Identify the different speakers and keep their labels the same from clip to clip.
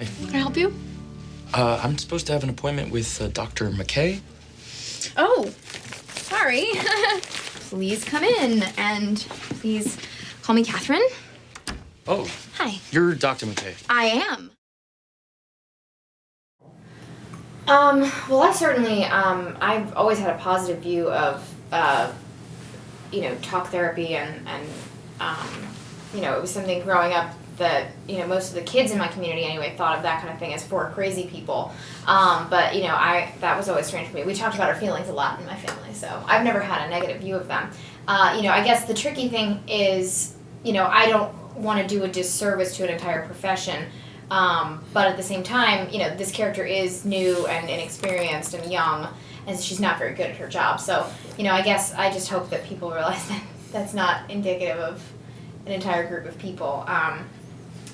Speaker 1: Can I help you?
Speaker 2: I'm supposed to have an appointment with Dr. McKay.
Speaker 1: Oh, sorry. Please come in, and please call me Catherine.
Speaker 2: Oh.
Speaker 1: Hi.
Speaker 2: You're Dr. McKay.
Speaker 1: I am. Well, I certainly, I've always had a positive view of, talk therapy and it was something growing up that, most of the kids in my community anyway thought of that kind of thing as for crazy people. But, that was always strange for me. We talked about our feelings a lot in my family, so I've never had a negative view of them. I guess the tricky thing is, I don't want to do a disservice to an entire profession. But at the same time, this character is new and inexperienced and young, and she's not very good at her job. So, I guess I just hope that people realize that that's not indicative of an entire group of people.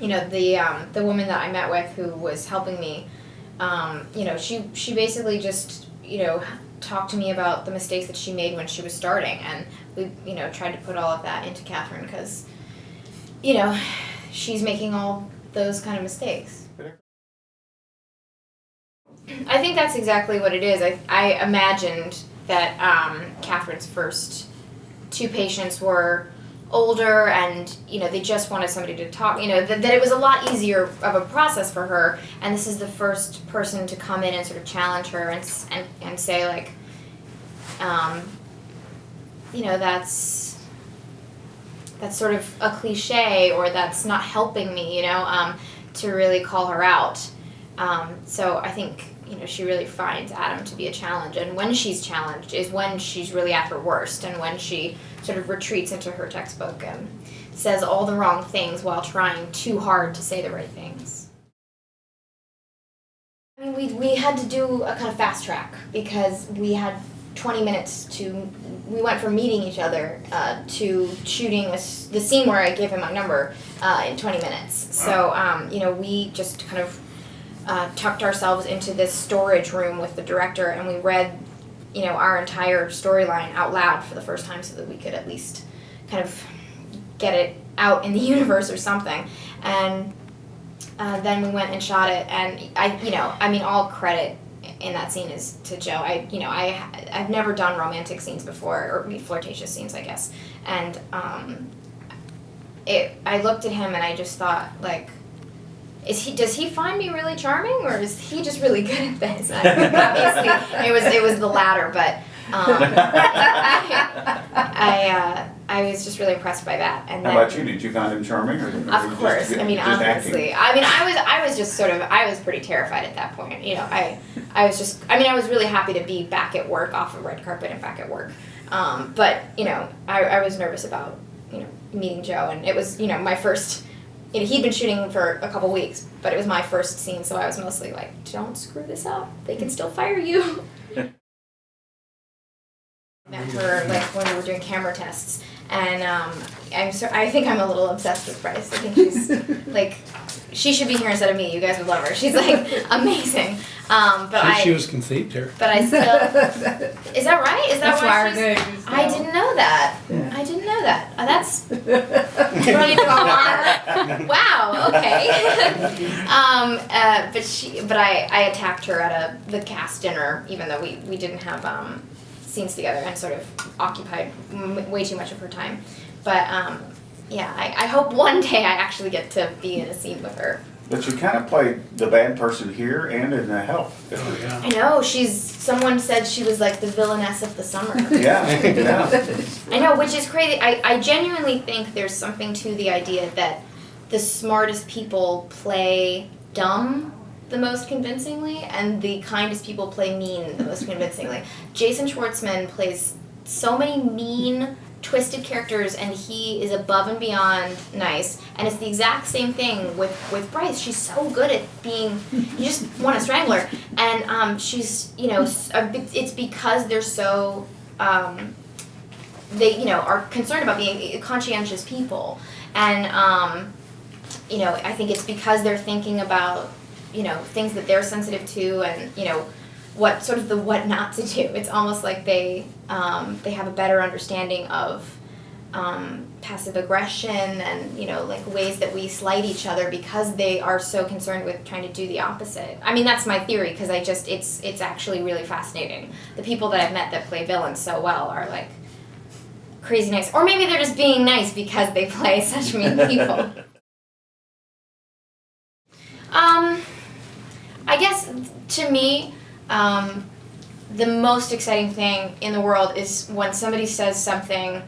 Speaker 1: The woman that I met with who was helping me, she basically just, talked to me about the mistakes that she made when she was starting, and we, tried to put all of that into Catherine because, she's making all those kind of mistakes. I think that's exactly what it is. I imagined that Catherine's first two patients were older and, they just wanted somebody to talk, that it was a lot easier of a process for her, and this is the first person to come in and sort of challenge her and say, like, that's sort of a cliche, or that's not helping me, to really call her out. So I think, she really finds Adam to be a challenge, and when she's challenged is when she's really at her worst, and when she sort of retreats into her textbook and says all the wrong things while trying too hard to say the right things. I mean, we had to do a kind of fast track because we had 20 minutes we went from meeting each other to shooting the scene where I gave him my number in 20 minutes. So, we just kind of tucked ourselves into this storage room with the director, and we read, our entire storyline out loud for the first time so that we could at least kind of get it out in the universe or something. And then we went and shot it, and all credit in that scene is to Joe. I've never done romantic scenes before, or flirtatious scenes, I guess. And I looked at him and I just thought, like, does he find me really charming, or is he just really good at this? Obviously, it was the latter, but I was just really impressed by that. And
Speaker 3: how about you? Did you find him charming, or
Speaker 1: of course?
Speaker 3: Just
Speaker 1: obviously.
Speaker 3: Acting?
Speaker 1: I was just I was pretty terrified at that point. I was really happy to be back at work, off of red carpet and back at work. But I was nervous about meeting Joe, and it was my first. He'd been shooting for a couple weeks, but it was my first scene, so I was mostly like, don't screw this up. They can still fire you. Met her when we were doing camera tests, and I think I'm a little obsessed with Bryce. I think she's she should be here instead of me. You guys would love her. She's amazing.
Speaker 4: She was conceived here.
Speaker 1: But I still. Is that right? Is that why she's?
Speaker 5: Good.
Speaker 1: I didn't know that.
Speaker 5: Yeah.
Speaker 1: I didn't know that. That's. Wow. Okay. But I attacked her at the cast dinner, even though we didn't have scenes together, and sort of occupied way too much of her time. But I hope one day I actually get to be in a scene with her.
Speaker 3: But you kind of played the bad person here and in the Help.
Speaker 4: Oh, yeah.
Speaker 1: I know, someone said she was like the villainess of the summer.
Speaker 3: Yeah.
Speaker 1: I know, which is crazy. I genuinely think there's something to the idea that the smartest people play dumb the most convincingly, and the kindest people play mean the most convincingly. Jason Schwartzman plays so many mean, twisted characters, and he is above and beyond nice. And it's the exact same thing with Bryce. She's so good at being, you just want to strangle her. And she's, it's because they're so, they, are concerned about being conscientious people. And, I think it's because they're thinking about, things that they're sensitive to, and, what sort of the what not to do. It's almost like they have a better understanding of passive aggression and, you know, like ways that we slight each other because they are so concerned with trying to do the opposite. I mean, that's my theory, because it's actually really fascinating. The people that I've met that play villains so well are like crazy nice. Or maybe they're just being nice because they play such mean people. I guess, to me, the most exciting thing in the world is when somebody says something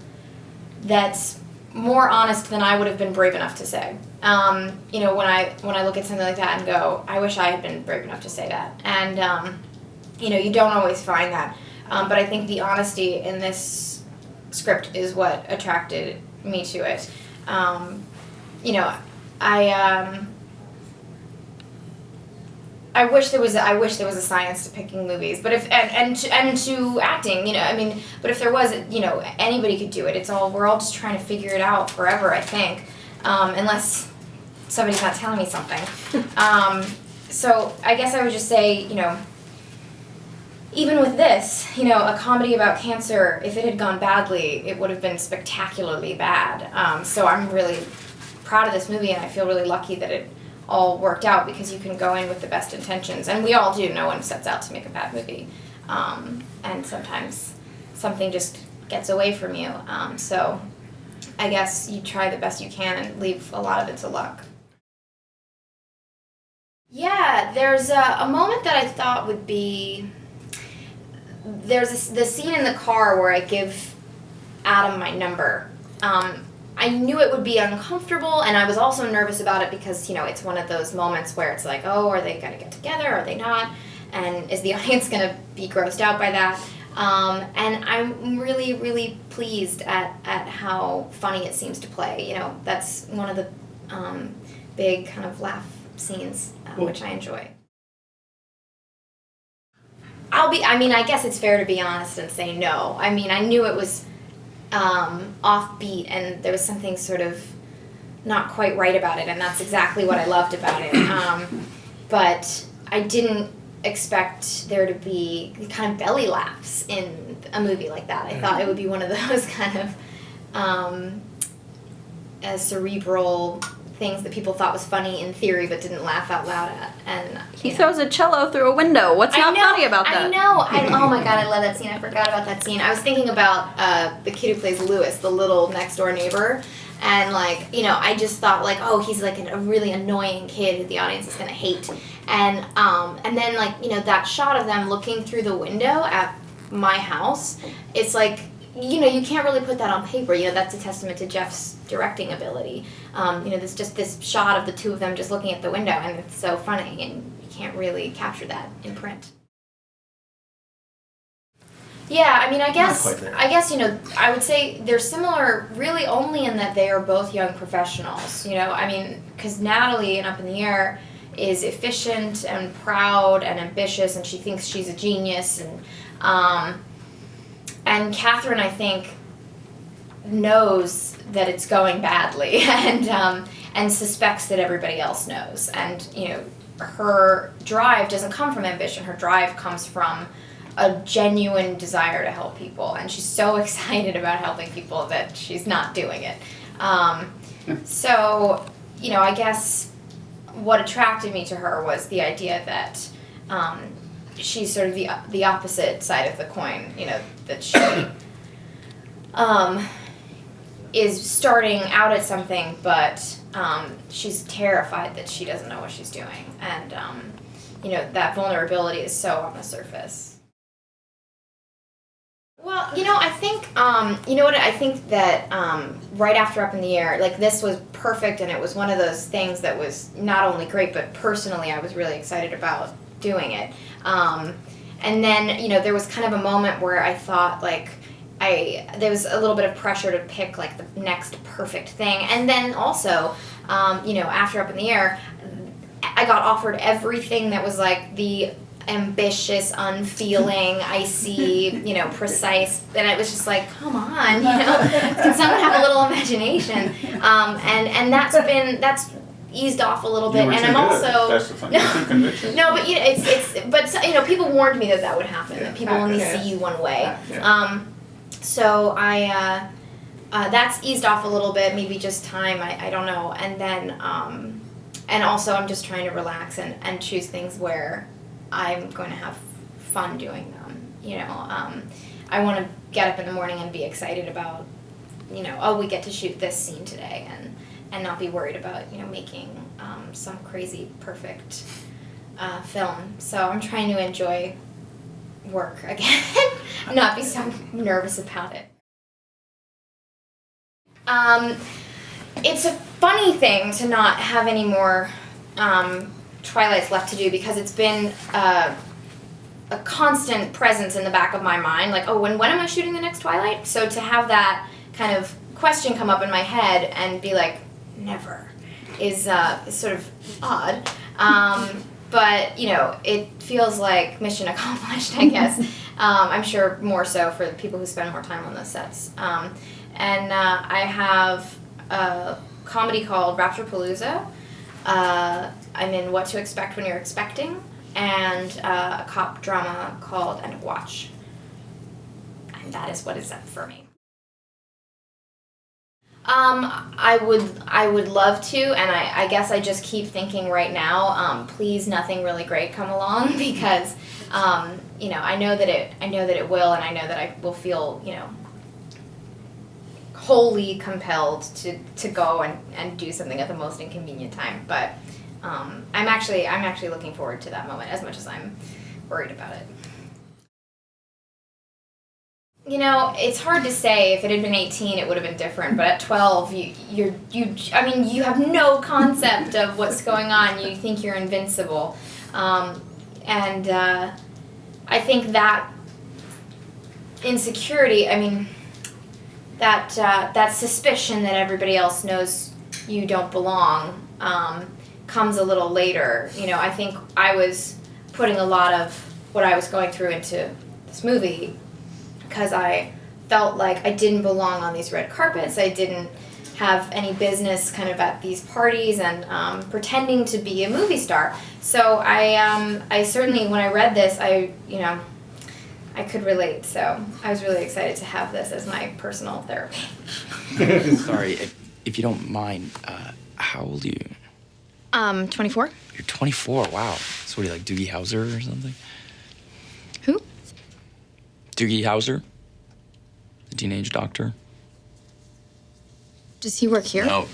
Speaker 1: that's more honest than I would have been brave enough to say. You know, when I look at something like that and go, I wish I had been brave enough to say that. And, you know, you don't always find that. But I think the honesty in this script is what attracted me to it. You know, I wish there was a science to picking movies, but if and to acting, you know, I mean, but if there was, you know, anybody could do it. We're all just trying to figure it out forever, I think, unless somebody's not telling me something. So I guess I would just say, you know, even with this, you know, a comedy about cancer, if it had gone badly, it would have been spectacularly bad. So I'm really proud of this movie, and I feel really lucky that it all worked out, because you can go in with the best intentions, and we all do. No one sets out to make a bad movie, and sometimes something just gets away from you. So I guess you try the best you can and leave a lot of it to luck. Yeah, there's a moment that I thought would be, the scene in the car where I give Adam my number. I knew it would be uncomfortable, and I was also nervous about it because, you know, it's one of those moments where it's like, oh, are they going to get together? Are they not? And is the audience going to be grossed out by that? And I'm really, really pleased at how funny it seems to play. You know, that's one of the big kind of laugh scenes, which I enjoy. I guess it's fair to be honest and say no. I mean, I knew it was offbeat, and there was something sort of not quite right about it, and that's exactly what I loved about it. But I didn't expect there to be kind of belly laughs in a movie like that. I thought it would be one of those kind of cerebral things that people thought was funny in theory but didn't laugh out loud at. And
Speaker 5: he throws a cello through a window. What's not funny about that?
Speaker 1: I know. Oh my god, I love that scene. I forgot about that scene. I was thinking about the kid who plays Lewis, the little next door neighbor, and like, you know, I just thought like, oh, he's like a really annoying kid who the audience is gonna hate. And then like, you know, that shot of them looking through the window at my house, it's like, you know, you can't really put that on paper. You know, that's a testament to Jeff's directing ability. You know, there's just this shot of the two of them just looking at the window, and it's so funny, and you can't really capture that in print. Yeah, I mean, I guess, you know, I would say they're similar really only in that they are both young professionals, you know, I mean, because Natalie in Up in the Air is efficient and proud and ambitious, and she thinks she's a genius, and Catherine, I think, knows that it's going badly, and suspects that everybody else knows. And, you know, her drive doesn't come from ambition. Her drive comes from a genuine desire to help people, and she's so excited about helping people that she's not doing it. So, you know, I guess what attracted me to her was the idea that she's sort of the opposite side of the coin, you know, that she is starting out at something, but she's terrified that she doesn't know what she's doing, and you know, that vulnerability is so on the surface. Well, you know, I think, you know what, I think that right after Up in the Air, like, this was perfect, and it was one of those things that was not only great, but personally I was really excited about doing it. And then, you know, there was kind of a moment where I thought, like, there was a little bit of pressure to pick, like, the next perfect thing. And then also, you know, after Up in the Air, I got offered everything that was, like, the ambitious, unfeeling, icy, you know, precise, and it was just like, come on, you know, can someone have a little imagination? And that's eased off a little bit, and I'm also
Speaker 3: that's the thing. No,
Speaker 1: but you know, but you know, people warned me that would happen, that people only see you one way. So I that's eased off a little bit, maybe just time, I don't know. And then, and also I'm just trying to relax and choose things where I'm going to have fun doing them, you know. I want to get up in the morning and be excited about, you know, oh, we get to shoot this scene today, and not be worried about, you know, making some crazy perfect film. So I'm trying to enjoy work again, not be so nervous about it. It's a funny thing to not have any more Twilights left to do, because it's been a constant presence in the back of my mind, like, oh, when am I shooting the next Twilight? So to have that kind of question come up in my head and be like, never, is sort of odd. But, you know, it feels like mission accomplished, I guess. I'm sure more so for the people who spend more time on those sets. And I have a comedy called Rapturepalooza. I'm in What to Expect When You're Expecting, and a cop drama called End of Watch. And that is what is up for me. I would love to, and I guess I just keep thinking right now, please nothing really great come along, because you know, I know that it will, and I know that I will feel, you know, wholly compelled to go and do something at the most inconvenient time. But I'm actually looking forward to that moment as much as I'm worried about it. You know, it's hard to say. If it had been 18, it would have been different. But at 12, you have no concept of what's going on. You think you're invincible, and I think that insecurity. I mean, that suspicion that everybody else knows you don't belong comes a little later. You know, I think I was putting a lot of what I was going through into this movie, because I felt like I didn't belong on these red carpets. I didn't have any business kind of at these parties and pretending to be a movie star. So I certainly, when I read this, I could relate. So I was really excited to have this as my personal therapy.
Speaker 2: Sorry, if you don't mind, how old are you?
Speaker 1: 24.
Speaker 2: You're 24, wow. So what are you, like Doogie Howser or something?
Speaker 1: Who?
Speaker 2: Doogie Howser, the teenage doctor.
Speaker 1: Does he work here?
Speaker 2: No,